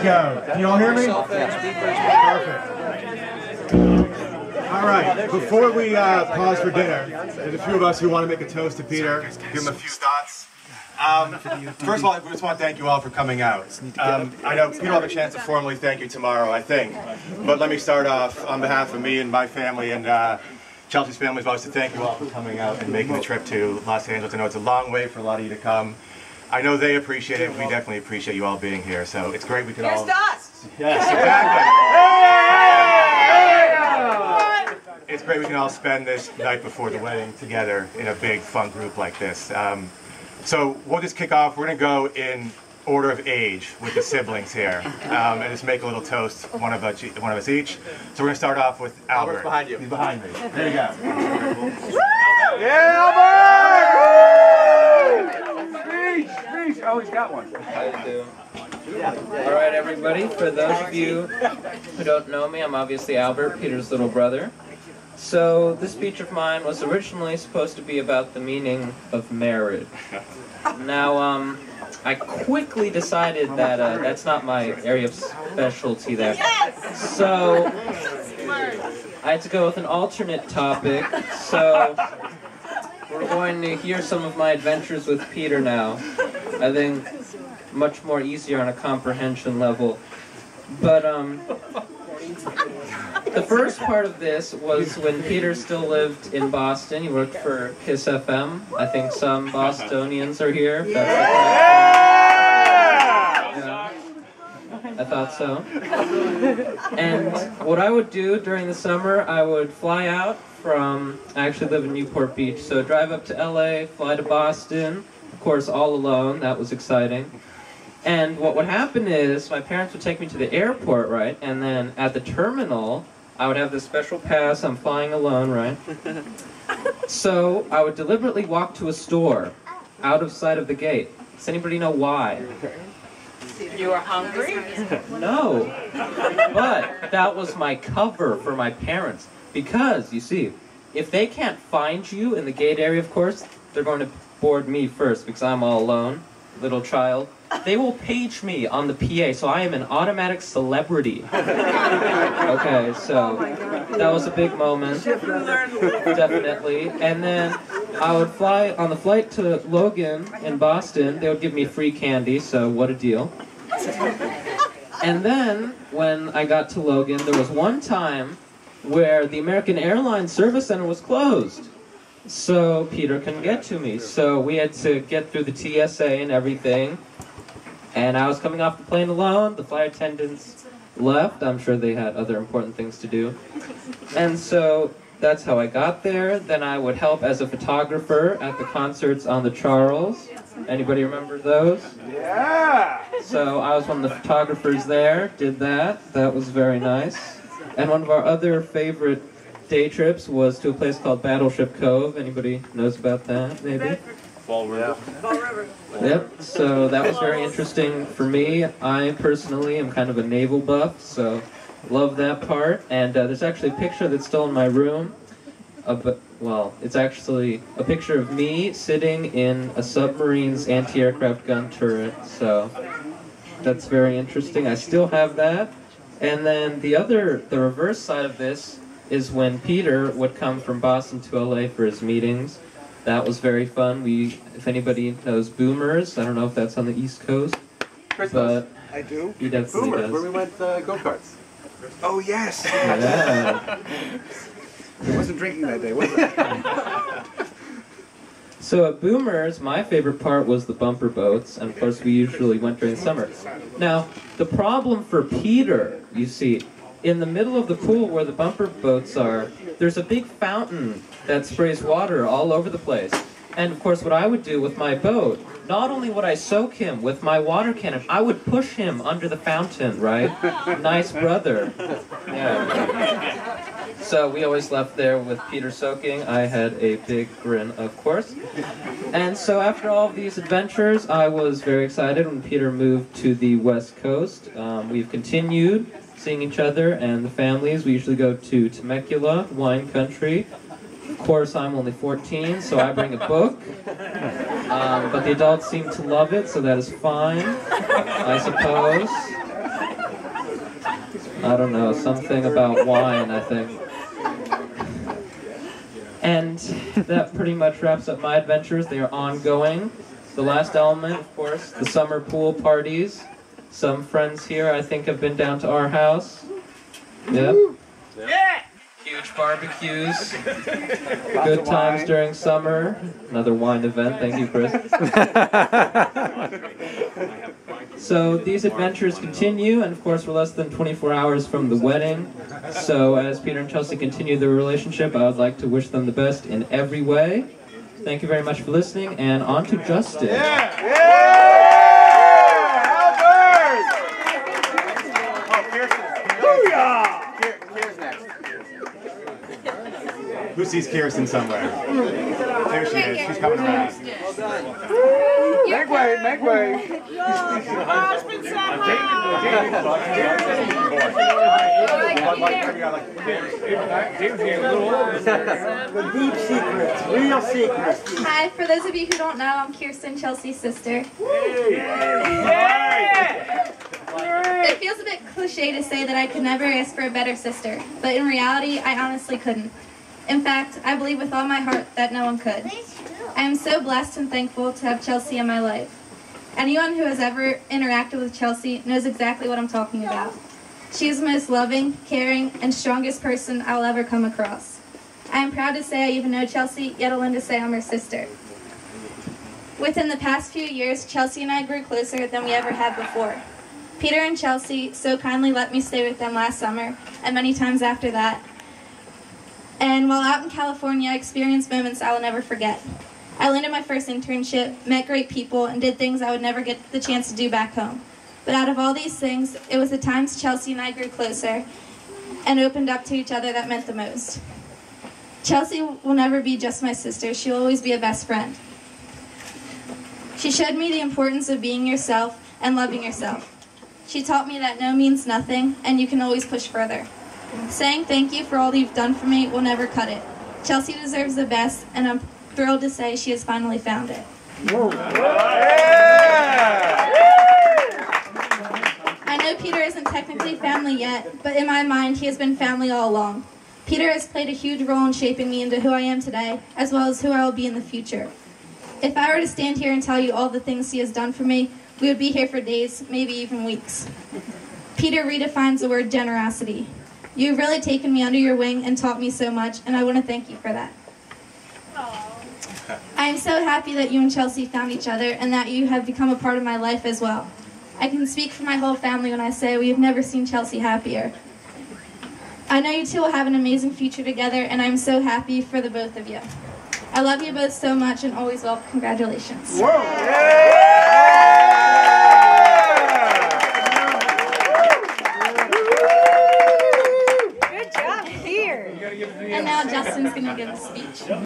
go. Can you all hear me? Perfect. All right, before we pause for dinner, there's a few of us who want to make a toast to Peter, give him a few thoughts. First of all, I just want to thank you all for coming out. I know Peter will have a chance to formally thank you tomorrow, I think. But let me start off on behalf of me and my family and Chelsea's family as well, to thank you all for coming out and making the trip to Los Angeles. I know it's a long way for a lot of you to come. I know they appreciate it. We definitely appreciate you all being here. So it's great we could all... us! Yes, exactly. It's great we can all spend this night before the wedding together in a big, fun group like this. So we'll just kick off. We're going to go in order of age with the siblings here, and just make a little toast, one of us each. So we're going to start off with Albert. Albert's behind you. He's behind me. There you go. Yeah, Albert! Speech! Oh, he's got one. I do. All right, everybody. For those of you who don't know me, I'm obviously Albert, Peter's little brother. So this speech of mine was originally supposed to be about the meaning of marriage. Now, I quickly decided that that's not my area of specialty there. So I had to go with an alternate topic. So we're going to hear some of my adventures with Peter now. I think much more easier on a comprehension level. But the first part of this was when Peter still lived in Boston. He worked for Kiss FM. I think some Bostonians are here. Yeah, I thought so. And what I would do during the summer, I would fly out from, I actually live in Newport Beach, so drive up to LA, fly to Boston, of course all alone, that was exciting. And what would happen is, my parents would take me to the airport, right, and then at the terminal, I would have this special pass, I'm flying alone, right? So I would deliberately walk to a store, out of sight of the gate. Does anybody know why? You were hungry? No, but that was my cover for my parents. Because, you see, if they can't find you in the gate area, of course, they're going to board me first because I'm all alone, little child. They will page me on the PA, so I am an automatic celebrity. Okay, so that was a big moment, definitely. And then I would fly, on the flight to Logan in Boston, they would give me free candy, so what a deal. And then, when I got to Logan, there was one time where the American Airlines Service Center was closed. So Peter couldn't get to me. So we had to get through the TSA and everything. And I was coming off the plane alone. The flight attendants left. I'm sure they had other important things to do. And so that's how I got there. Then I would help as a photographer at the concerts on the Charles. Anybody remember those? Yeah! So I was one of the photographers there, did that. That was very nice. And one of our other favorite day trips was to a place called Battleship Cove. Anybody knows about that, maybe? Fall River. Yep, so that was very interesting for me. I personally am kind of a naval buff, so love that part. And there's actually a picture that's still in my room. Well, it's actually a picture of me sitting in a submarine's anti-aircraft gun turret, so that's very interesting. I still have that. And then the reverse side of this is when Peter would come from Boston to LA for his meetings. That was very fun. If anybody knows Boomers, I don't know if that's on the East Coast. Chris but knows. I do. He definitely Boomers, does. where we went go-karts. Oh, yes! Yeah. I wasn't drinking that day, was I? So at Boomers, my favorite part was the bumper boats, and of course we usually went during the summer. Now, the problem for Peter, you see, in the middle of the pool where the bumper boats are, there's a big fountain that sprays water all over the place. And of course what I would do with my boat, not only would I soak him with my water cannon, I would push him under the fountain, right? Nice brother. Yeah. So we always left there with Peter soaking. I had a big grin, of course. And so after all of these adventures, I was very excited when Peter moved to the West Coast. We've continued seeing each other and the families. We usually go to Temecula, wine country. Of course, I'm only 14, so I bring a book. But the adults seem to love it, so that is fine, I suppose. I don't know, something about wine, I think. And that pretty much wraps up my adventures. They are ongoing. The last element, of course, the summer pool parties. Some friends here, I think, have been down to our house. Yep. Yeah! Huge barbecues. Good times during summer. Another wine event. Thank you, Chris. So these adventures continue, and of course we're less than 24 hours from the wedding. So as Peter and Chelsea continue their relationship, I would like to wish them the best in every way. Thank you very much for listening, and on to Justin. Kier's next. Who sees Kirsten somewhere? There she is. She's coming around. Make way, make way. Husband, The deep secrets, real secrets. Hi, for those of you who don't know, I'm Kirsten, Chelsea's sister. It feels a bit cliche to say that I could never ask for a better sister, but in reality, I honestly couldn't. In fact, I believe with all my heart that no one could. I am so blessed and thankful to have Chelsea in my life. Anyone who has ever interacted with Chelsea knows exactly what I'm talking about. She is the most loving, caring, and strongest person I will ever come across. I am proud to say I even know Chelsea, yet alone to say I'm her sister. Within the past few years, Chelsea and I grew closer than we ever had before. Peter and Chelsea so kindly let me stay with them last summer, and many times after that. And while out in California, I experienced moments I will never forget. I landed my first internship, met great people, and did things I would never get the chance to do back home. But out of all these things, it was the times Chelsea and I grew closer and opened up to each other that meant the most. Chelsea will never be just my sister. She will always be a best friend. She showed me the importance of being yourself and loving yourself. She taught me that no means nothing, and you can always push further. Saying thank you for all you've done for me will never cut it. Chelsea deserves the best, and I'm thrilled to say she has finally found it. I know Peter isn't technically family yet, but in my mind, he has been family all along. Peter has played a huge role in shaping me into who I am today, as well as who I will be in the future. If I were to stand here and tell you all the things he has done for me, we would be here for days, maybe even weeks. Peter redefines the word generosity. You've really taken me under your wing and taught me so much, and I want to thank you for that. I am so happy that you and Chelsea found each other and that you have become a part of my life as well. I can speak for my whole family when I say we have never seen Chelsea happier. I know you two will have an amazing future together, and I'm so happy for the both of you. I love you both so much, and always will. Congratulations. Whoa. Good job, Kier. And now Justin's going to give a speech.